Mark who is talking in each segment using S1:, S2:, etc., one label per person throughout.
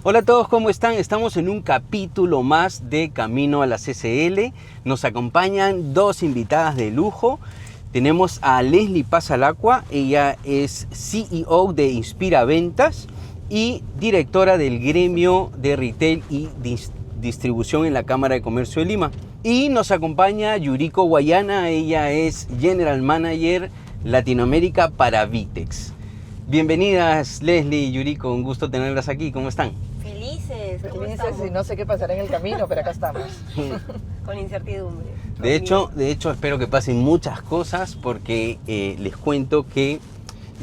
S1: Hola a todos, ¿cómo están? Estamos en un capítulo más de Camino a la CCL. Nos acompañan dos invitadas de lujo. Tenemos a Leslie Pasalacqua, ella es CEO de Inspira Ventas y directora del gremio de retail y distribución en la Cámara de Comercio de Lima. Y nos acompaña Yuriko Guayana, ella es General Manager Latinoamérica para Vitex. Bienvenidas Leslie y Yuriko, un gusto tenerlas aquí, ¿cómo están?
S2: Felices, ¿cómo
S3: Felices
S2: estamos?
S3: y no sé qué pasará en el camino, pero acá estamos.
S2: Con incertidumbre.
S1: De hecho, espero que pasen muchas cosas porque les cuento que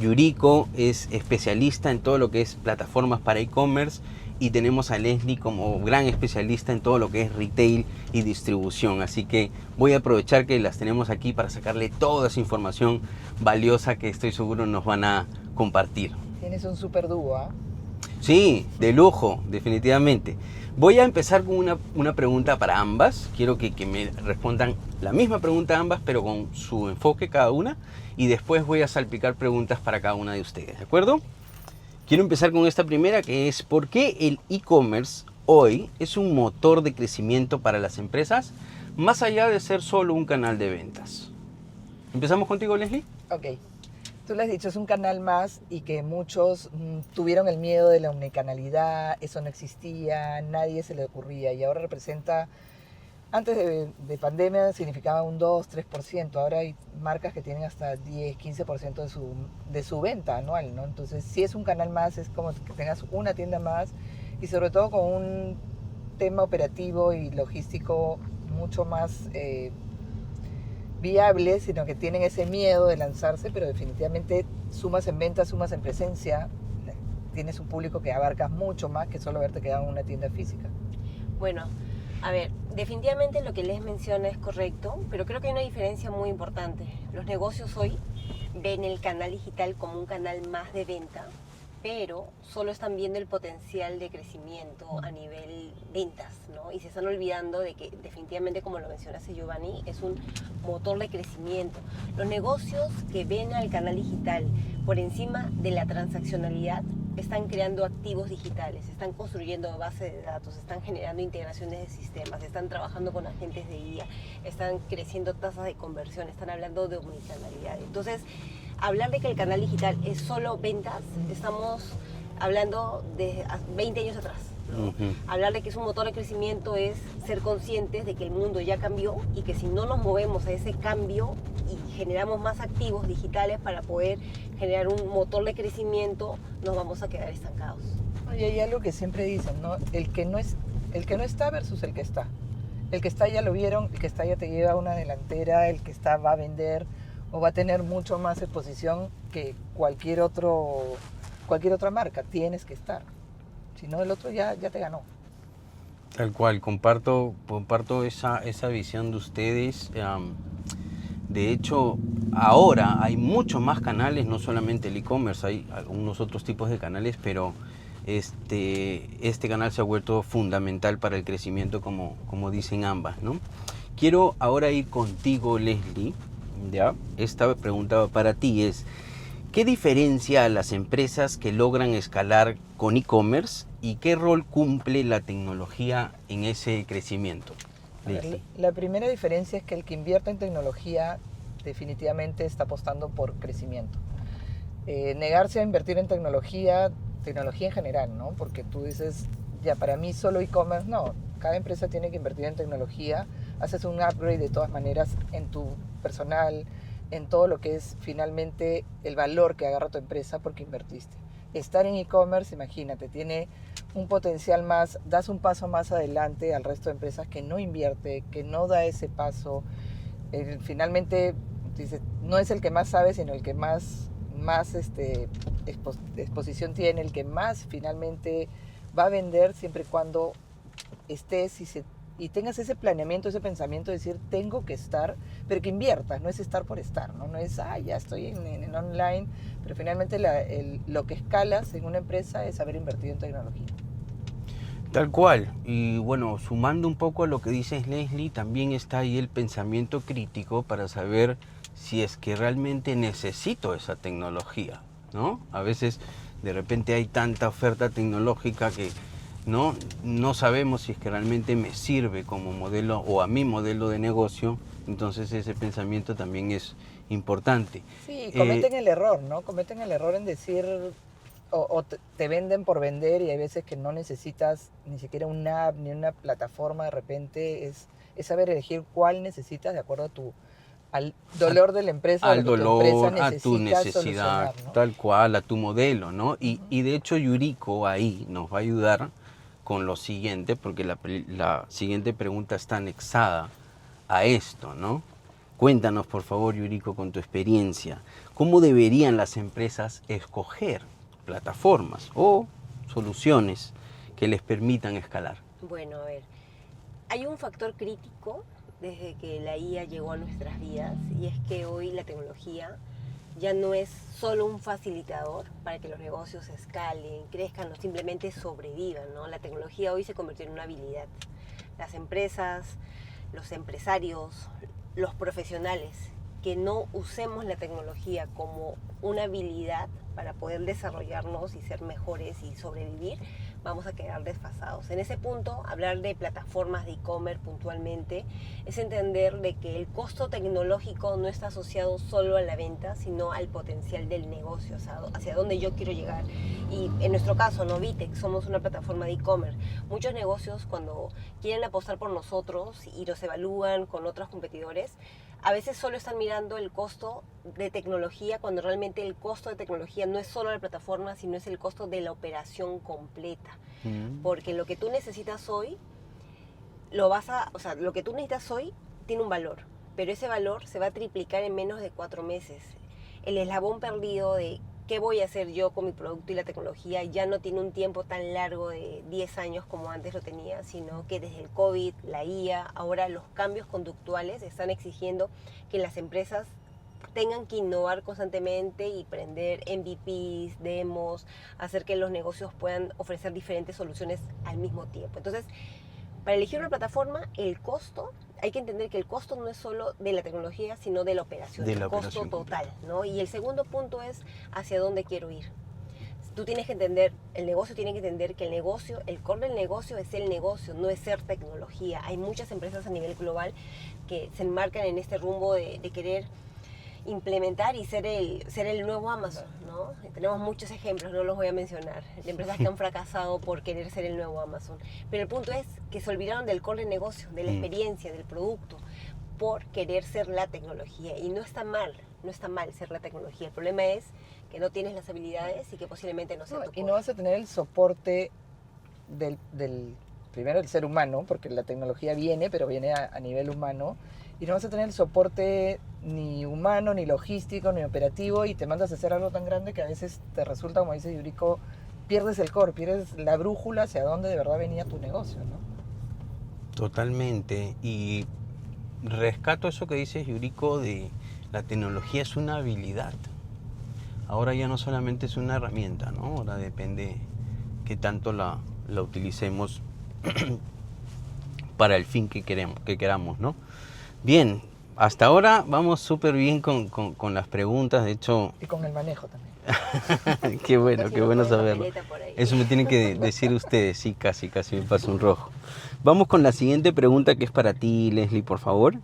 S1: Yuriko es especialista en todo lo que es plataformas para e-commerce y tenemos a Leslie como gran especialista en todo lo que es retail y distribución. Así que voy a aprovechar que las tenemos aquí para sacarle toda esa información valiosa que estoy seguro nos van a compartir.
S3: Tienes un super dúo, ¿ah?
S1: Sí, de lujo, definitivamente. Voy a empezar con una pregunta para ambas. Quiero que me respondan la misma pregunta a ambas, pero con su enfoque cada una. Y después voy a salpicar preguntas para cada una de ustedes, ¿de acuerdo? Quiero empezar con esta primera, que es ¿por qué el e-commerce hoy es un motor de crecimiento para las empresas, más allá de ser solo un canal de ventas? ¿Empezamos contigo, Leslie?
S3: Ok. Tú le has dicho, es un canal más y que muchos tuvieron el miedo de la omnicanalidad, eso no existía, nadie se le ocurría y ahora representa, antes de pandemia significaba un 2-3%, ahora hay marcas que tienen hasta 10-15% de su venta anual, ¿no? Entonces, si es un canal más, es como que tengas una tienda más y sobre todo con un tema operativo y logístico mucho más viables, sino que tienen ese miedo de lanzarse, pero definitivamente sumas en ventas, sumas en presencia, tienes un público que abarcas mucho más que solo verte quedado en una tienda física.
S2: Bueno, a ver, definitivamente lo que les menciona es correcto, pero creo que hay una diferencia muy importante. Los negocios hoy ven el canal digital como un canal más de venta, pero solo están viendo el potencial de crecimiento a nivel ventas, ¿no? Y se están olvidando de que definitivamente, como lo mencionaste Giovanni, es un motor de crecimiento. Los negocios que ven al canal digital por encima de la transaccionalidad están creando activos digitales, están construyendo bases de datos, están generando integraciones de sistemas, están trabajando con agentes de IA, están creciendo tasas de conversión, están hablando de omnicanalidad. Entonces, hablar de que el canal digital es solo ventas, estamos hablando de 20 años atrás, ¿no? Hablar de que es un motor de crecimiento es ser conscientes de que el mundo ya cambió y que si no nos movemos a ese cambio y generamos más activos digitales para poder generar un motor de crecimiento, nos vamos a quedar estancados.
S3: Y hay algo que siempre dicen, ¿no? El que no está versus el que está. El que está ya lo vieron, el que está ya te lleva una delantera, el que está va a vender o va a tener mucho más exposición que cualquier otra marca. Tienes que estar. Si no, el otro ya te ganó.
S1: Tal cual, comparto esa visión de ustedes. De hecho, ahora hay muchos más canales, no solamente el e-commerce, hay algunos otros tipos de canales, pero este canal se ha vuelto fundamental para el crecimiento, como dicen ambas, ¿no? Quiero ahora ir contigo, Leslie. ¿Ya? Esta pregunta para ti es, ¿qué diferencia a las empresas que logran escalar con e-commerce y qué rol cumple la tecnología en ese crecimiento?
S3: Ver, la primera diferencia es que el que invierte en tecnología definitivamente está apostando por crecimiento. Negarse a invertir en tecnología en general, ¿no? Porque tú dices, ya para mí solo e-commerce, no. Cada empresa tiene que invertir en tecnología, haces un upgrade de todas maneras en tu personal, en todo lo que es finalmente el valor que agarra tu empresa porque invertiste. Estar en e-commerce, imagínate, tiene un potencial más, das un paso más adelante al resto de empresas que no invierte, que no da ese paso. Finalmente, dice, no es el que más sabe, sino el que más exposición tiene, el que más finalmente va a vender siempre y cuando estés y tengas ese planeamiento, ese pensamiento de decir, tengo que estar, pero que inviertas, no es estar por estar, no es, ya estoy en online, pero finalmente lo que escalas en una empresa es haber invertido en tecnología.
S1: Tal cual, y bueno, sumando un poco a lo que dices, Leslie, también está ahí el pensamiento crítico para saber si es que realmente necesito esa tecnología, ¿no? A veces de repente hay tanta oferta tecnológica que ¿no? No sabemos si es que realmente me sirve como modelo o a mi modelo de negocio, entonces ese pensamiento también es importante.
S3: Sí, cometen el error, ¿no? Cometen el error en decir, o te venden por vender y hay veces que no necesitas ni siquiera una app ni una plataforma, de repente es saber elegir cuál necesitas de acuerdo al dolor de la empresa,
S1: Al
S3: a lo que tu empresa
S1: dolor, a tu
S3: necesita
S1: necesidad,
S3: solucionar, ¿no?
S1: tal cual, a tu modelo, ¿no? Y de hecho Yuriko ahí nos va a ayudar con lo siguiente, porque la siguiente pregunta está anexada a esto, ¿no? Cuéntanos, por favor, Yuriko, con tu experiencia, ¿cómo deberían las empresas escoger plataformas o soluciones que les permitan escalar?
S2: Bueno, a ver, hay un factor crítico desde que la IA llegó a nuestras vidas y es que hoy la tecnología ya no es solo un facilitador para que los negocios escalen, crezcan o simplemente sobrevivan, ¿no? La tecnología hoy se convirtió en una habilidad. Las empresas, los empresarios, los profesionales que no usemos la tecnología como una habilidad para poder desarrollarnos y ser mejores y sobrevivir, vamos a quedar desfasados. En ese punto, hablar de plataformas de e-commerce puntualmente es entender de que el costo tecnológico no está asociado solo a la venta, sino al potencial del negocio, o sea, hacia dónde yo quiero llegar. Y en nuestro caso, ¿no? VTEX, somos una plataforma de e-commerce. Muchos negocios, cuando quieren apostar por nosotros y los evalúan con otros competidores, a veces solo están mirando el costo de tecnología, cuando realmente el costo de tecnología no es solo la plataforma, sino es el costo de la operación completa. Porque lo que tú necesitas hoy, lo que tú necesitas hoy tiene un valor, pero ese valor se va a triplicar en menos de 4 meses. El eslabón perdido de qué voy a hacer yo con mi producto y la tecnología ya no tiene un tiempo tan largo de 10 años como antes lo tenía, sino que desde el COVID, la IA, ahora los cambios conductuales están exigiendo que las empresas tengan que innovar constantemente y prender MVPs, demos, hacer que los negocios puedan ofrecer diferentes soluciones al mismo tiempo. Entonces, para elegir una plataforma, el costo, hay que entender que el costo no es solo de la tecnología, sino de la operación,
S1: De la
S2: el costo
S1: operación
S2: total, ¿no? Y el segundo punto es hacia dónde quiero ir. Tú tienes que entender, el negocio tiene que entender que el core del negocio es el negocio, no es ser tecnología. Hay muchas empresas a nivel global que se enmarcan en este rumbo de querer implementar y ser el nuevo Amazon, ¿no? Tenemos muchos ejemplos, no los voy a mencionar, de empresas que han fracasado por querer ser el nuevo Amazon. Pero el punto es que se olvidaron del core del negocio, de la experiencia, del producto, por querer ser la tecnología. Y no está mal ser la tecnología. El problema es que no tienes las habilidades y que posiblemente no sea tu core.
S3: Y no vas a tener el soporte primero del ser humano, porque la tecnología viene, pero viene a nivel humano, y no vas a tener el soporte ni humano, ni logístico, ni operativo, y te mandas a hacer algo tan grande que a veces te resulta, como dice Yuriko, pierdes el core, pierdes la brújula hacia dónde de verdad venía tu negocio, ¿no?
S1: Totalmente. Y rescato eso que dices, Yuriko, de la tecnología es una habilidad. Ahora ya no solamente es una herramienta, ¿no? Ahora depende qué tanto la utilicemos para el fin que queramos, ¿no? Bien, hasta ahora vamos súper bien con las preguntas, de hecho...
S3: Y con el manejo también.
S1: qué bueno saberlo.
S2: Por ahí.
S1: Eso me tienen que decir ustedes, sí, casi me pasa un rojo. Vamos con la siguiente pregunta que es para ti, Leslie, por favor.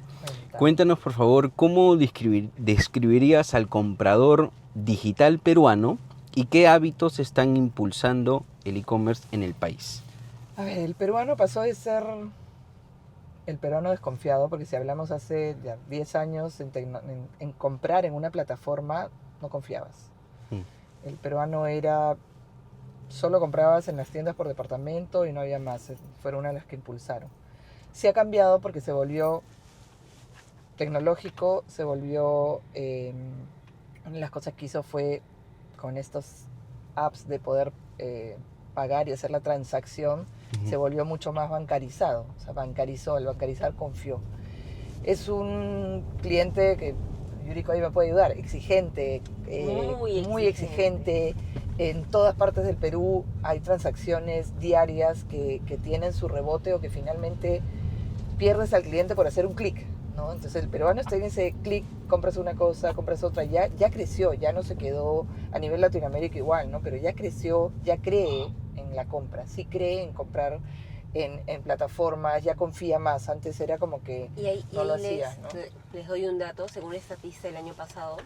S1: Cuéntanos, por favor, ¿cómo describirías al comprador digital peruano y qué hábitos están impulsando el e-commerce en el país?
S3: A ver, el peruano pasó de ser el peruano desconfiado, porque si hablamos hace ya 10 años en comprar en una plataforma, no confiabas. El peruano solo comprabas en las tiendas por departamento y no había más, fueron una de las que impulsaron. Sí ha cambiado porque se volvió tecnológico, se volvió, una de las cosas que hizo fue con estos apps de poder pagar y hacer la transacción, se volvió mucho más bancarizado, o sea, bancarizó, al bancarizar confió. Es un cliente que Yuriko ahí me puede ayudar, exigente, muy exigente. En todas partes del Perú hay transacciones diarias que tienen su rebote o que finalmente pierdes al cliente por hacer un clic, ¿no? Entonces el peruano está en ese clic, compras una cosa, compras otra, ya creció, ya no se quedó a nivel Latinoamérica igual, ¿no? Pero ya creció, ya cree en en la compra, sí cree en comprar en plataformas, ya confía más. Antes era como que
S2: Y ahí,
S3: no lo
S2: les,
S3: hacía, ¿no?
S2: les doy un dato, según Statista del año pasado,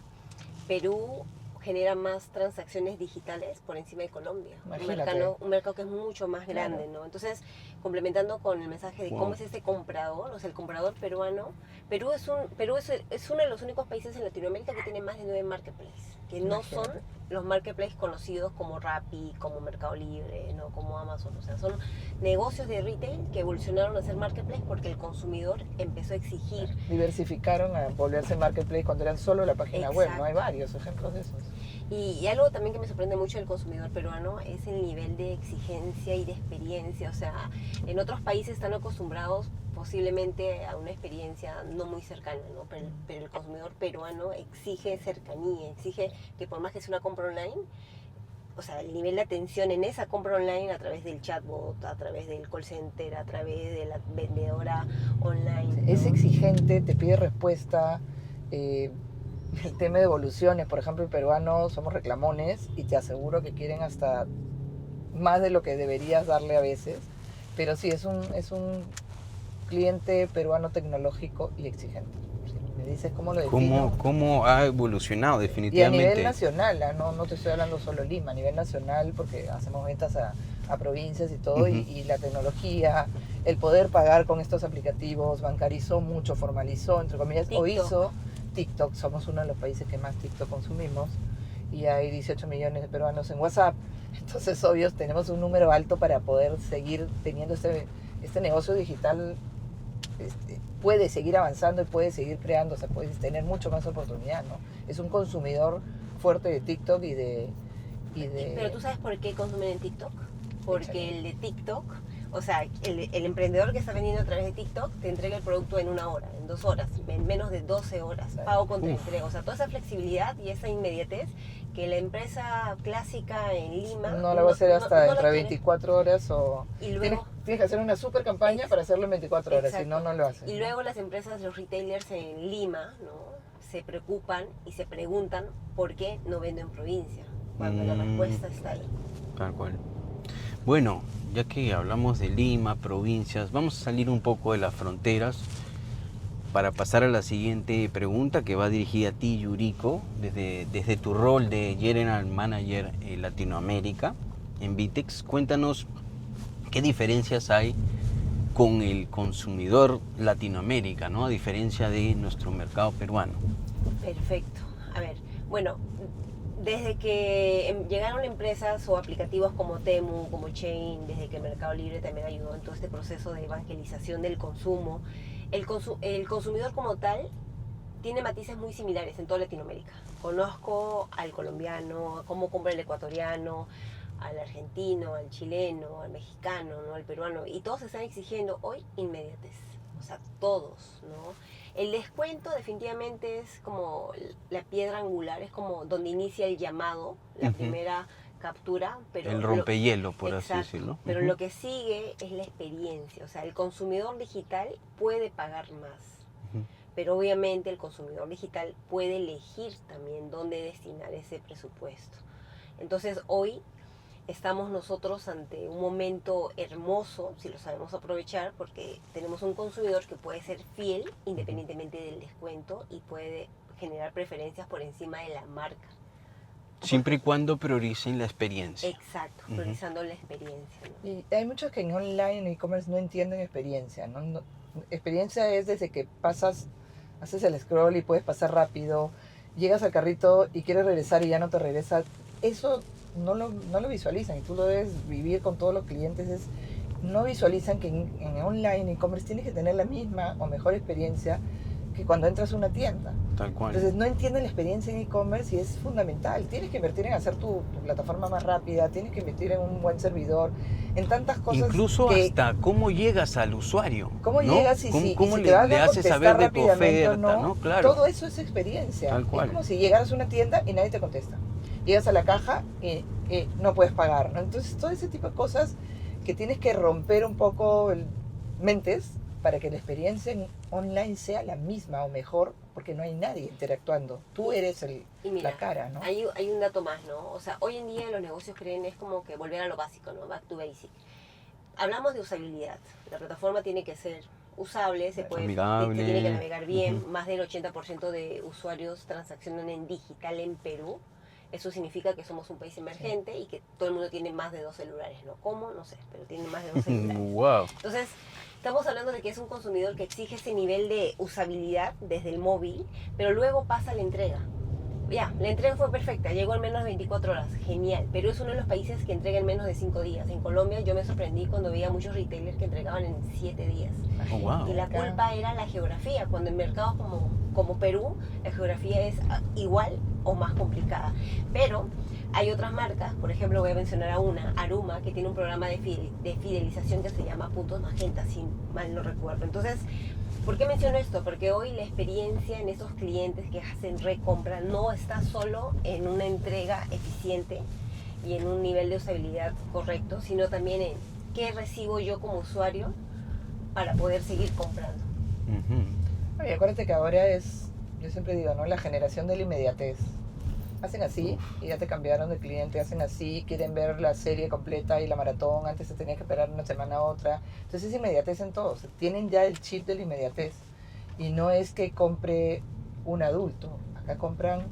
S2: Perú genera más transacciones digitales por encima de Colombia.
S3: Imagínate.
S2: Un mercado que es mucho más
S3: Claro.
S2: grande, ¿no? Entonces, complementando con el mensaje de
S1: Wow.
S2: cómo es este comprador, o sea, el comprador peruano, Perú es uno de los únicos países en Latinoamérica que tiene más de 9 marketplaces, que no son
S3: Imagínate.
S2: los marketplaces conocidos como Rappi, como Mercado Libre, ¿no? Como Amazon. O sea, son negocios de retail que evolucionaron a ser marketplace porque el consumidor empezó a exigir.
S3: Diversificaron a volverse marketplace cuando eran solo la página web, ¿no? Hay
S2: Exacto.
S3: varios ejemplos de esos.
S2: Y algo también que me sorprende mucho del consumidor peruano es el nivel de exigencia y de experiencia. O sea, en otros países están acostumbrados posiblemente a una experiencia no muy cercana, ¿no? Pero el consumidor peruano exige cercanía, exige que por más que sea una compra online, o sea, el nivel de atención en esa compra online a través del chatbot, a través del call center, a través de la vendedora online, ¿no?
S3: Es exigente, te pide respuesta. El tema de devoluciones, por ejemplo, el peruano somos reclamones y te aseguro que quieren hasta más de lo que deberías darle a veces. Pero sí, es un cliente peruano tecnológico y exigente. Si me dices cómo lo defino.
S1: ¿Cómo ha evolucionado
S3: Y a
S1: definitivamente?
S3: nivel nacional, no te estoy hablando solo Lima, a nivel nacional, porque hacemos ventas a provincias y todo,
S1: Ujú.
S3: y la tecnología, el poder pagar con estos aplicativos, bancarizó mucho, formalizó, entre comillas, o
S2: TikTok.
S3: hizo TikTok. Somos uno de los países que más TikTok consumimos, y hay 18 millones de peruanos en WhatsApp. Entonces, obvio, tenemos un número alto para poder seguir teniendo este negocio digital. Puede seguir avanzando y puede seguir creándose, puedes tener mucho más oportunidad, ¿no? Es un consumidor fuerte de TikTok y de...
S2: Pero tú sabes por qué consumen en TikTok. Porque
S3: Échale.
S2: el de TikTok, o sea, el emprendedor que está vendiendo a través de TikTok te entrega el producto en 1 hora, en 2 horas, en menos de 12 horas,
S3: Claro.
S2: pago contra
S1: Uf.
S2: entrega. O sea, toda esa flexibilidad y esa inmediatez que la empresa clásica en Lima
S3: No la va a hacer hasta
S2: la
S3: dentro de
S2: quiere.
S3: 24 horas o...
S2: Y luego,
S3: Tienes que hacer una super campaña para hacerlo en 24 horas, si
S2: exacto.
S3: no lo haces.
S2: Y luego las empresas, los retailers en Lima, ¿no? Se preocupan y se preguntan por qué no vendo en provincia, cuando la respuesta está ahí.
S1: Tal cual. Bueno, ya que hablamos de Lima, provincias, vamos a salir un poco de las fronteras para pasar a la siguiente pregunta que va dirigida a ti, Yuriko, desde tu rol de General Manager en Latinoamérica en Vitex. Cuéntanos qué diferencias hay con el consumidor Latinoamérica, ¿no? A diferencia de nuestro mercado peruano.
S2: Perfecto. A ver, bueno, desde que llegaron empresas o aplicativos como Temu, como Chain, desde que Mercado Libre también ayudó en todo este proceso de evangelización del consumo, el consumidor como tal tiene matices muy similares en toda Latinoamérica. Conozco al colombiano, cómo compra el ecuatoriano, al argentino, al chileno, al mexicano, ¿no? Al peruano, y todos están exigiendo hoy inmediatez, o sea, todos, ¿no? El descuento definitivamente es como la piedra angular, es como donde inicia el llamado, la
S1: Ujú.
S2: primera captura, pero
S1: El rompehielo, por así
S2: exacto,
S1: decirlo.
S2: pero
S1: Ujú.
S2: lo que sigue es la experiencia, o sea, el consumidor digital puede pagar más,
S1: Ujú.
S2: pero obviamente el consumidor digital puede elegir también dónde destinar ese presupuesto. Entonces hoy estamos nosotros ante un momento hermoso, si lo sabemos aprovechar, porque tenemos un consumidor que puede ser fiel independientemente del descuento y puede generar preferencias por encima de la marca.
S1: Siempre y cuando prioricen la experiencia.
S2: Exacto,
S1: Ujú.
S2: priorizando la experiencia, ¿no?
S3: Y hay muchos que en online, en e-commerce, no entienden experiencia, ¿no? Experiencia es desde que haces el scroll y puedes pasar rápido, llegas al carrito y quieres regresar y ya no te regresa. Eso no lo visualizan, y tú lo debes vivir con todos los clientes. No visualizan que en online, e-commerce, tienes que tener la misma o mejor experiencia que cuando entras a una tienda.
S1: Tal cual.
S3: Entonces no entienden la experiencia en e-commerce y es fundamental. Tienes que invertir en hacer tu plataforma más rápida, tienes que invertir en un buen servidor, en tantas cosas.
S1: Incluso
S3: que,
S1: hasta cómo llegas al usuario.
S3: ¿cómo
S1: ¿no?
S3: llegas y
S1: ¿Cómo
S3: si
S1: le,
S3: te van
S1: le
S3: a
S1: haces
S3: contestar
S1: saber de tu
S3: rápidamente o
S1: oferta? ¿no? Claro.
S3: Todo eso es experiencia.
S1: Tal cual.
S3: Es como si llegaras a una tienda y nadie te contesta. Llegas a la caja y no puedes pagar, ¿no? Entonces todo ese tipo de cosas que tienes que romper un poco mentes para que la experiencia online sea la misma o mejor, porque no hay nadie interactuando. Tú eres
S2: Y mira,
S3: la cara, ¿no?
S2: hay un dato más, ¿no? O sea, hoy en día los negocios creen es como que volver a lo básico, ¿no? Back to basic. Hablamos de usabilidad. La plataforma tiene que ser usable, se
S1: Amigable.
S2: tiene que navegar bien. Más del 80% de usuarios transaccionan en digital en Perú. Eso significa que somos un país emergente y que todo el mundo tiene más de 2 celulares, ¿no? ¿Cómo? No sé, pero tienen más de 2 celulares.
S1: Wow.
S2: Entonces, estamos hablando de que es un consumidor que exige ese nivel de usabilidad desde el móvil, pero luego pasa la entrega. Ya, la entrega fue perfecta, llegó en menos de 24 horas, genial. Perú es uno de los países que entrega en menos de 5 días. En Colombia yo me sorprendí cuando veía muchos retailers que entregaban en 7 días.
S1: Oh, wow.
S2: Y la culpa era la geografía, cuando en mercados como Perú, la geografía es igual o más complicada. Pero hay otras marcas, por ejemplo voy a mencionar a una, Aruma, que tiene un programa de fidelización que se llama Puntos Magenta, si mal no recuerdo. Entonces, ¿por qué menciono esto? Porque hoy la experiencia en esos clientes que hacen recompra no está solo en una entrega eficiente y en un nivel de usabilidad correcto, sino también en qué recibo yo como usuario para poder seguir comprando.
S3: Oye, acuérdate que ahora yo siempre digo, ¿no? La generación de la inmediatez. Hacen así y ya te cambiaron de cliente, hacen así, quieren ver la serie completa y la maratón, antes se tenía que esperar una semana a otra. Entonces es inmediatez en todo, tienen ya el chip de la inmediatez. Y no es que compre un adulto, acá compran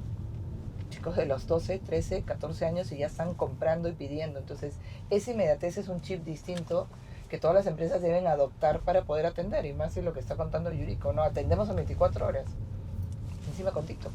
S3: chicos de los 12, 13, 14 años y ya están comprando y pidiendo. Entonces esa inmediatez es un chip distinto que todas las empresas deben adoptar para poder atender. Y más es lo que está contando Yuriko, ¿no? Atendemos a 24 horas, encima con TikTok.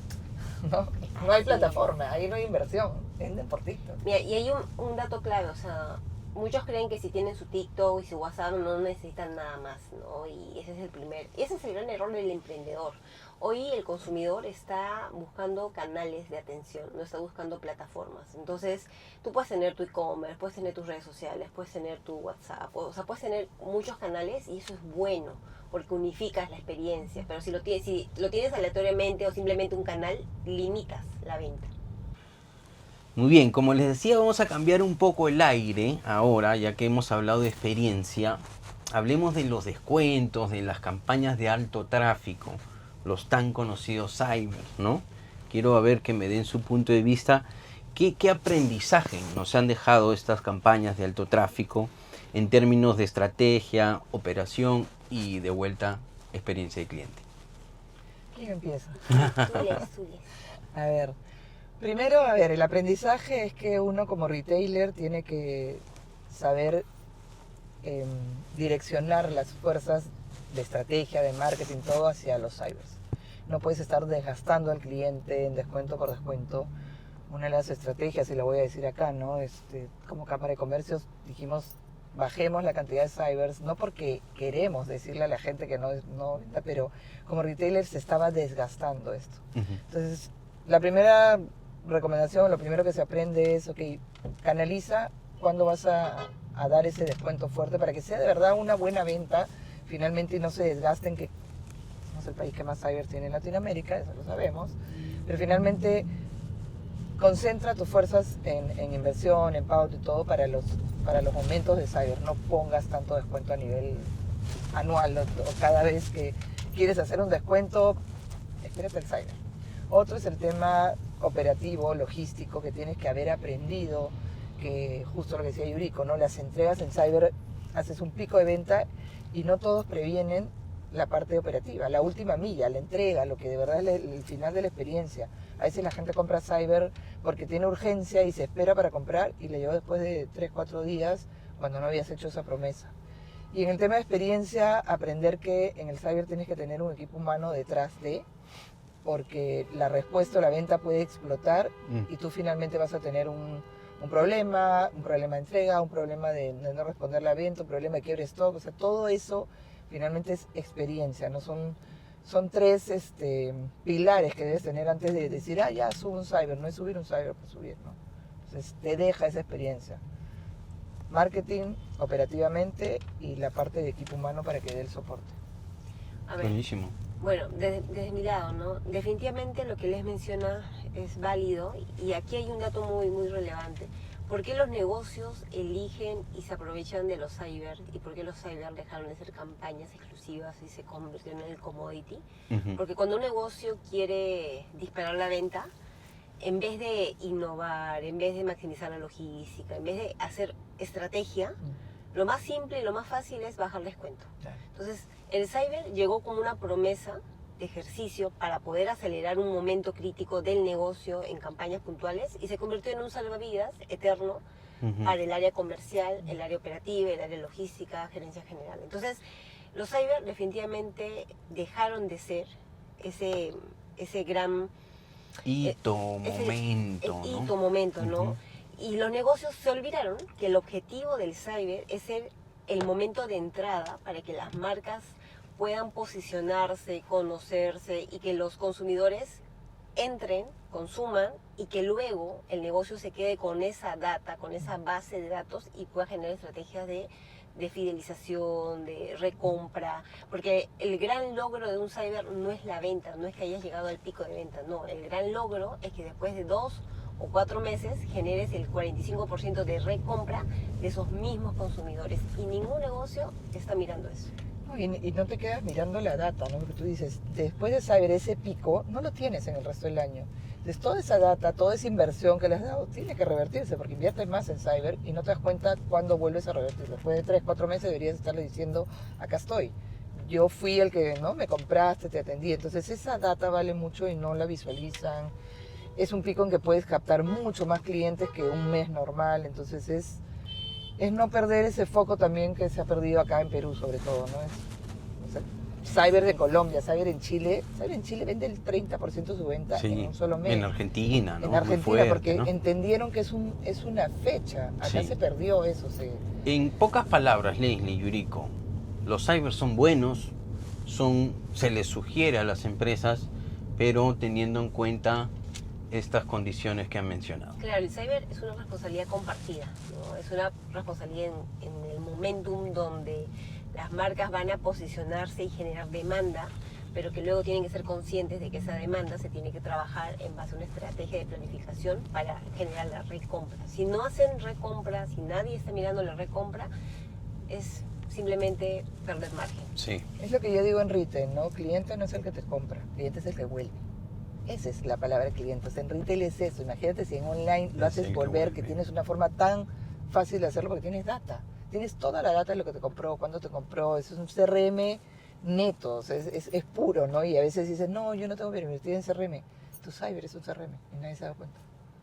S3: No hay plataforma, ahí no hay inversión, venden por TikTok.
S2: Mira, y hay un dato clave, o sea, muchos creen que si tienen su TikTok y su WhatsApp no necesitan nada más, ¿no? Y ese es el gran error del emprendedor. Hoy el consumidor está buscando canales de atención, no está buscando plataformas. Entonces, tú puedes tener tu e-commerce, puedes tener tus redes sociales, puedes tener tu WhatsApp, o sea, puedes tener muchos canales y eso es bueno, porque unificas la experiencia. Pero si lo tienes aleatoriamente o simplemente un canal, limitas la venta.
S1: Muy bien, como les decía, vamos a cambiar un poco el aire ahora, ya que hemos hablado de experiencia. Hablemos de los descuentos, de las campañas de alto tráfico, los tan conocidos cyber, ¿no? Quiero ver que me den su punto de vista. ¿Qué aprendizaje nos han dejado estas campañas de alto tráfico en términos de estrategia, operación y de vuelta experiencia de cliente?
S3: ¿Quién empieza?
S2: Tú lees.
S3: A ver, primero, el aprendizaje es que uno como retailer tiene que saber direccionar las fuerzas de estrategia, de marketing, todo hacia los cybers. No puedes estar desgastando al cliente en descuento por descuento. Una de las estrategias, y lo voy a decir acá, ¿no? Como Cámara de Comercios dijimos, bajemos la cantidad de cybers, no porque queremos decirle a la gente que no, pero como retailer se estaba desgastando esto. Entonces, la primera recomendación, lo primero que se aprende es, ok, canaliza cuándo vas a dar ese descuento fuerte para que sea de verdad una buena venta finalmente y no se desgasten, que somos el país que más cyber tiene en Latinoamérica, eso lo sabemos, pero finalmente concentra tus fuerzas en inversión, en pago y todo para los momentos de cyber. No pongas tanto descuento a nivel anual o cada vez que quieres hacer un descuento, espérate el cyber. Otro es el tema operativo, logístico, que tienes que haber aprendido, que justo lo que decía Yuriko, ¿no? Las entregas en cyber, haces un pico de venta y no todos previenen la parte operativa, la última milla, la entrega, lo que de verdad es el final de la experiencia. A veces la gente compra cyber porque tiene urgencia y se espera para comprar y le llegó después de 3-4 días cuando no habías hecho esa promesa. Y en el tema de experiencia, aprender que en el cyber tienes que tener un equipo humano detrás de, porque la respuesta o la venta puede explotar y tú finalmente vas a tener un problema de entrega, un problema de no responder la venta, un problema de quiebre stock, o sea, todo eso finalmente es experiencia, ¿no? Son tres pilares que debes tener antes de decir, ya subo un cyber, no es subir un cyber por subir, ¿no? Entonces te deja esa experiencia. Marketing, operativamente, y la parte de equipo humano para que dé el soporte.
S2: A ver,
S1: Buenísimo.
S2: bueno, desde mi lado, ¿no? Definitivamente lo que les menciona es válido y aquí hay un dato muy, muy relevante. ¿Por qué los negocios eligen y se aprovechan de los cyber? ¿Y por qué los cyber dejaron de ser campañas exclusivas y se convirtieron en el commodity?
S1: Ujú.
S2: Porque cuando un negocio quiere disparar la venta, en vez de innovar, en vez de maximizar la logística, en vez de hacer estrategia, lo más simple y lo más fácil es bajar descuento.
S3: Claro.
S2: Entonces, el cyber llegó como una promesa de ejercicio para poder acelerar un momento crítico del negocio en campañas puntuales y se convirtió en un salvavidas eterno
S1: Ujú.
S2: para el área comercial, el área operativa, el área logística, gerencia general. Entonces, los cyber definitivamente dejaron de ser ese gran
S1: Hito,
S2: ese
S1: momento, ¿no?
S2: hito, momento, ¿no?
S1: Ujú.
S2: Y los negocios se olvidaron que el objetivo del cyber es ser el momento de entrada para que las marcas puedan posicionarse, conocerse y que los consumidores entren, consuman y que luego el negocio se quede con esa data, con esa base de datos y pueda generar estrategias de fidelización, de recompra, porque el gran logro de un cyber no es la venta, no es que hayas llegado al pico de venta, no, el gran logro es que después de 2 o 4 meses generes el 45% de recompra de esos mismos consumidores y ningún negocio está mirando eso.
S3: No, y no te quedas mirando la data, ¿no? Porque tú dices, después de saber ese pico, no lo tienes en el resto del año. Entonces, toda esa data, toda esa inversión que le has dado, tiene que revertirse, porque inviertes más en cyber y no te das cuenta cuándo vuelves a revertir. Después de 3, 4 meses deberías estarle diciendo, acá estoy. Yo fui el que, ¿no? Me compraste, te atendí. Entonces, esa data vale mucho y no la visualizan. Es un pico en que puedes captar mucho más clientes que un mes normal. Entonces, es no perder ese foco también que se ha perdido acá en Perú, sobre todo, ¿no? O sea, cyber de Colombia, cyber en Chile vende el 30% de su venta
S1: Sí,
S3: en un solo mes.
S1: en Argentina, ¿no?
S3: En
S1: Muy
S3: Argentina,
S1: fuerte,
S3: porque
S1: ¿no?
S3: entendieron que es una fecha. Acá
S1: Sí.
S3: se perdió eso.
S1: En pocas palabras, Leslie, Yuriko, los cyber son buenos, se les sugiere a las empresas, pero teniendo en cuenta estas condiciones que han mencionado.
S2: Claro, el cyber es una responsabilidad compartida, ¿no? Es una responsabilidad en el momentum donde las marcas van a posicionarse y generar demanda, pero que luego tienen que ser conscientes de que esa demanda se tiene que trabajar en base a una estrategia de planificación para generar la recompra. Si no hacen recompra, si nadie está mirando la recompra, es simplemente perder margen.
S1: Sí.
S3: Es lo que yo digo en retail, ¿no? Cliente no es el que te compra, cliente es el que vuelve. Esa es la palabra cliente. O sea, en retail es eso. Imagínate si en online lo
S1: Es el
S3: haces
S1: que
S3: volver,
S1: vuelve.
S3: que tienes una forma tan fácil de hacerlo porque tienes data. Tienes toda la data de lo que te compró, cuándo te compró. Eso es un CRM neto, o sea, es puro, ¿no? Y a veces dices, no, yo no tengo que invertir en CRM. Tu cyber es un CRM y nadie se da cuenta.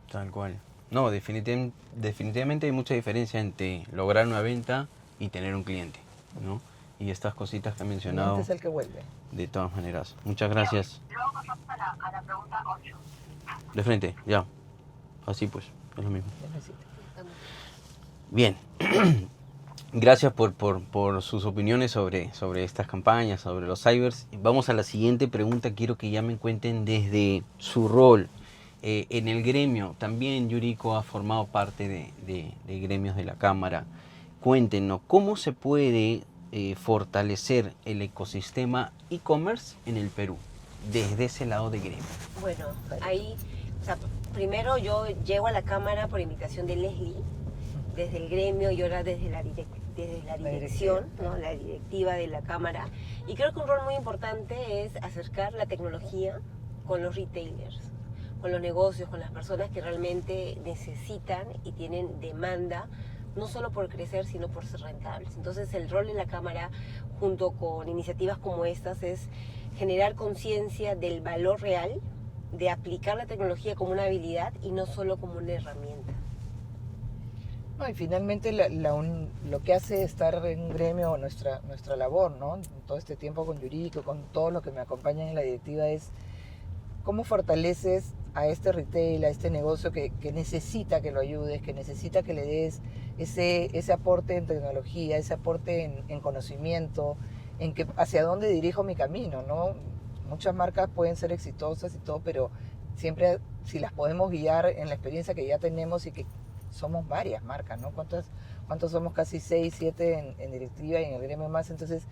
S1: Tal cual. No, definitivamente hay mucha diferencia entre lograr una venta y tener un cliente, ¿no? Y estas cositas que he
S3: El
S1: mencionado,
S3: cliente es el que vuelve.
S1: de todas maneras. Muchas gracias.
S4: Luego pasamos a la pregunta 8.
S1: De frente, ya. Así pues, es lo mismo.
S3: Ya no existe.
S1: Bien. Gracias por sus opiniones sobre estas campañas, sobre los cybers. Vamos a la siguiente pregunta. Quiero que ya me cuenten desde su rol en el gremio. También Yuriko ha formado parte de gremios de la Cámara. Cuéntenos, ¿cómo se puede fortalecer el ecosistema e-commerce en el Perú desde ese lado de gremio?
S2: Bueno, ahí, o sea, primero yo llego a la Cámara por invitación de Leslie, desde el gremio y ahora desde la dirección, ¿no? La directiva de la Cámara. Y creo que un rol muy importante es acercar la tecnología con los retailers, con los negocios, con las personas que realmente necesitan y tienen demanda, no solo por crecer, sino por ser rentables. Entonces el rol de la Cámara, junto con iniciativas como estas, es generar conciencia del valor real de aplicar la tecnología como una habilidad y no solo como una herramienta.
S3: No, y finalmente lo que hace estar en un gremio, nuestra labor, ¿no? Todo este tiempo con Yuriko, con todos los que me acompañan en la directiva, es cómo fortaleces a este retail, a este negocio que necesita que lo ayudes, que necesita que le des ese aporte en tecnología, ese aporte en conocimiento, en que hacia dónde dirijo mi camino, ¿no? Muchas marcas pueden ser exitosas y todo, pero siempre si las podemos guiar en la experiencia que ya tenemos y que somos varias marcas, ¿no? ¿Cuántos somos? Casi 6, 7 en directiva y en el gremio más. Entonces,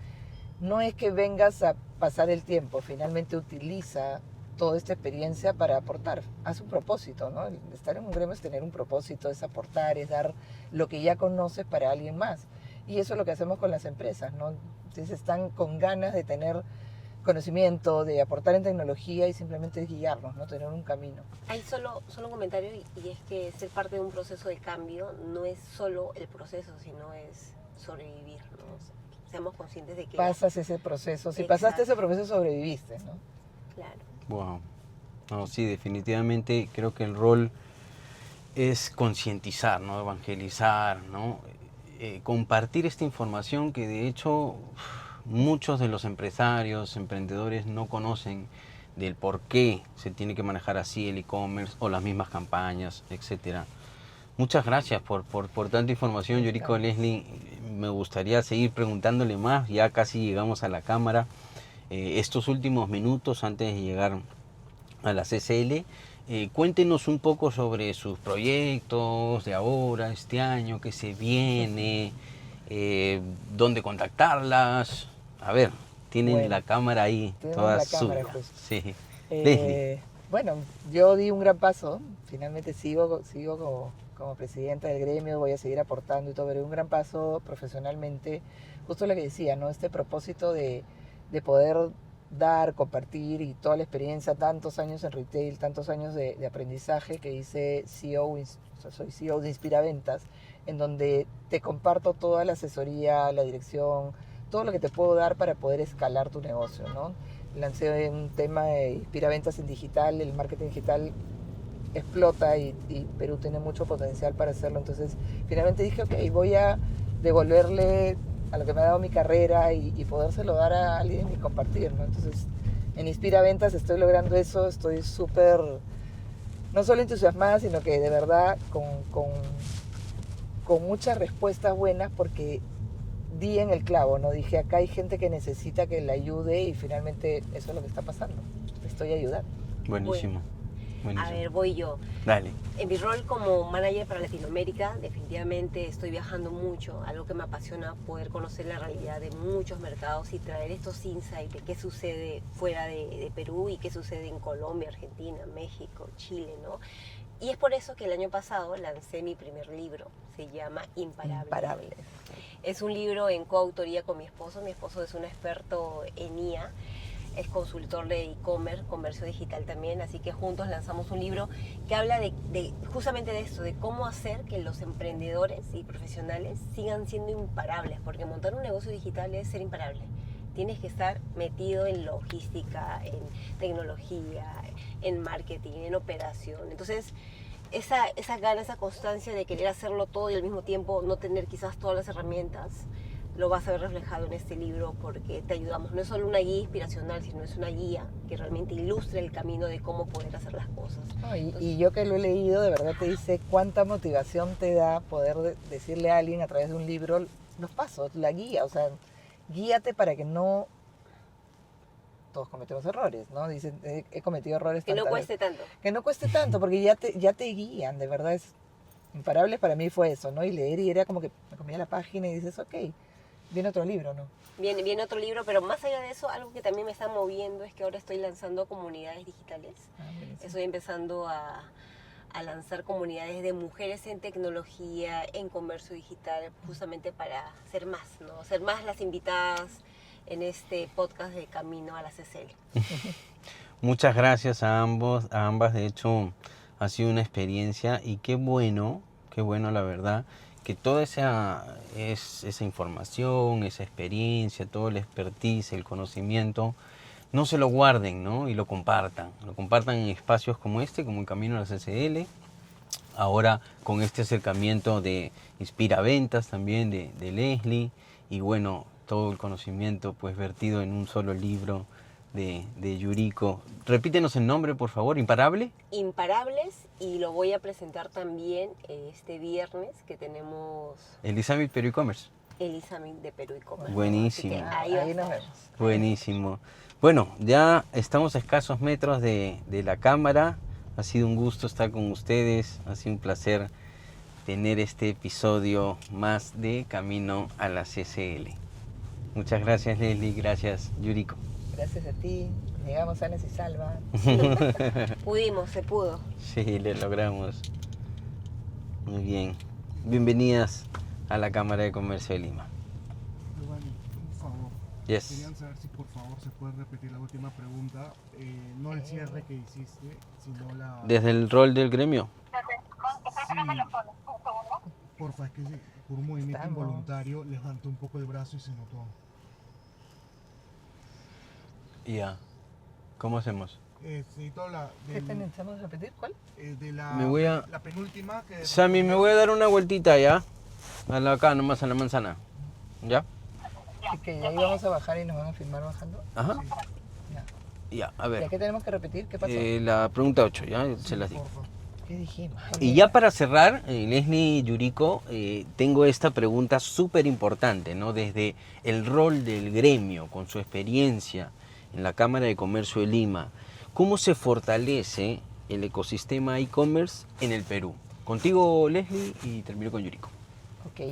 S3: no es que vengas a pasar el tiempo, finalmente utiliza toda esta experiencia para aportar a su propósito, ¿no? El estar en un gremio es tener un propósito, es aportar, es dar lo que ya conoces para alguien más. Y eso es lo que hacemos con las empresas, ¿no? Entonces están con ganas de tener conocimiento, de aportar en tecnología y simplemente guiarnos, ¿no? Tener un camino.
S2: Hay solo un comentario y es que ser parte de un proceso de cambio no es solo el proceso, sino es sobrevivir, ¿no? O sea, seamos conscientes de que...
S3: Pasas ese proceso, si
S2: Exacto.
S3: pasaste ese proceso sobreviviste, ¿no?
S2: Claro.
S1: Wow. No, sí, definitivamente creo que el rol es concientizar, ¿no? Evangelizar, ¿no? Compartir esta información que de hecho muchos de los empresarios, emprendedores no conocen del por qué se tiene que manejar así el e-commerce o las mismas campañas, etcétera. Muchas gracias por tanta información, Yuriko.
S3: Claro.
S1: Leslie. Me gustaría seguir preguntándole más, ya casi llegamos a la cámara. Estos últimos minutos antes de llegar a la CCL, cuéntenos un poco sobre sus proyectos de ahora, este año, qué se viene, dónde contactarlas. A ver, tienen
S3: Bueno,
S1: la cámara ahí,
S3: tenemos
S1: toda
S3: la cámara,
S1: suya.
S3: justo.
S1: Sí. Leslie.
S3: Bueno, yo di un gran paso, finalmente sigo como presidenta del gremio, voy a seguir aportando y todo, pero di un gran paso profesionalmente, justo lo que decía, ¿no? Este propósito de poder dar, compartir y toda la experiencia, tantos años en retail, tantos años de aprendizaje que hice soy CEO de Inspiraventas, en donde te comparto toda la asesoría, la dirección, todo lo que te puedo dar para poder escalar tu negocio, ¿no? Lancé un tema de Inspiraventas en digital, el marketing digital explota y Perú tiene mucho potencial para hacerlo, entonces finalmente dije, ok, voy a devolverle a lo que me ha dado mi carrera y podérselo dar a alguien y compartir, ¿no? Entonces en Inspiraventas estoy logrando eso, estoy súper, no solo entusiasmada, sino que de verdad con muchas respuestas buenas porque di en el clavo, ¿no? Dije, acá hay gente que necesita que la ayude y finalmente eso es lo que está pasando. Estoy ayudando.
S1: Buenísimo. Buenísimo.
S2: A ver, voy yo.
S1: Dale.
S2: En mi rol como manager para Latinoamérica, definitivamente estoy viajando mucho, algo que me apasiona, poder conocer la realidad de muchos mercados y traer estos insights de qué sucede fuera de Perú y qué sucede en Colombia, Argentina, México, Chile, ¿no? Y es por eso que el año pasado lancé mi primer libro, se llama Imparables.
S3: Imparables.
S2: Es un libro en coautoría con mi esposo es un experto en IA, es consultor de e-commerce, comercio digital también, así que juntos lanzamos un libro que habla justamente de esto, de cómo hacer que los emprendedores y profesionales sigan siendo imparables, porque montar un negocio digital es ser imparable. Tienes que estar metido en logística, en tecnología, en marketing, en operación. Entonces, esa gana, esa constancia de querer hacerlo todo y al mismo tiempo no tener quizás todas las herramientas, lo vas a ver reflejado en este libro porque te ayudamos. No es solo una guía inspiracional, sino es una guía que realmente ilustra el camino de cómo poder hacer las cosas.
S3: No, y yo que lo he leído, de verdad te dice cuánta motivación te da poder decirle a alguien a través de un libro los pasos, la guía, o sea, guíate para que no... Todos cometemos errores, ¿no? Dicen, he cometido errores
S2: Que no
S3: tantas
S2: cueste
S3: veces.
S2: tanto.
S3: Que no cueste tanto, porque ya te guían, de verdad es... Imparables para mí fue eso, ¿no? Y leer y era como que me comía la página y dices, ok, viene otro libro, ¿no?
S2: Viene otro libro, pero más allá de eso, algo que también me está moviendo es que ahora estoy lanzando comunidades digitales.
S3: Buenísimo.
S2: Estoy empezando a lanzar comunidades de mujeres en tecnología, en comercio digital, justamente para ser más, ¿no? Ser más las invitadas en este podcast de Camino a la CCL.
S1: Muchas gracias a ambas. De hecho, ha sido una experiencia y qué bueno la verdad, que toda esa información, esa experiencia, todo el expertise, el conocimiento, no se lo guarden, ¿no? Y lo compartan en espacios como este, como el Camino a la CCL, ahora con este acercamiento de Inspiraventas también, de Leslie, y bueno, todo el conocimiento pues vertido en un solo libro de Yuriko. Repítenos el nombre, por favor. ¿Imparable?
S2: Imparables, y lo voy a presentar también este viernes que tenemos
S1: El Summit Perú E-Commerce.
S2: el Summit de Perú y Comercio.
S1: Buenísimo.
S2: Así que
S3: Ah,
S2: ahí va a
S3: ahí nos
S2: estar.
S3: vemos.
S1: Buenísimo. Bueno, ya estamos a escasos metros de la cámara. Ha sido un gusto estar con ustedes. Ha sido un placer tener este episodio más de Camino a la CCL. Muchas gracias, Leslie. Gracias, Yuriko.
S3: Gracias a ti. Llegamos sanas y salvas.
S2: Pudimos, se pudo.
S1: Sí, le logramos. Muy bien. Bienvenidas a la Cámara de Comercio de Lima.
S5: Giovanni, un favor.
S1: Yes.
S5: Querían saber si por favor se puede repetir la última pregunta. No el cierre que hiciste, sino la...
S1: Desde el rol del gremio.
S5: Sí. Porfa, es que sí, por un movimiento
S3: Estamos.
S5: involuntario levantó un poco el brazo y se notó.
S1: Ya. ¿Cómo hacemos?
S5: Necesito la...
S3: ¿Qué necesitamos repetir? ¿Cuál?
S5: de la,
S1: Me voy a-
S5: la penúltima que...
S1: Sammy, me voy a dar una vueltita ya. Acá nomás a la manzana. ¿Ya?
S3: Que ya íbamos a bajar y nos van a filmar bajando.
S1: Ajá.
S3: Ya.
S1: Ya, a
S3: ¿Y
S1: ver.
S3: a qué tenemos que repetir? ¿Qué pasó?
S1: La pregunta 8, ya se las digo.
S5: Porfa.
S3: ¿Qué dijimos?
S1: Y ya para cerrar, Leslie y Yuriko, tengo esta pregunta súper importante, ¿no? Desde el rol del gremio, con su experiencia en la Cámara de Comercio de Lima, ¿cómo se fortalece el ecosistema e-commerce en el Perú? Contigo, Leslie, y termino con Yuriko.
S3: Ok.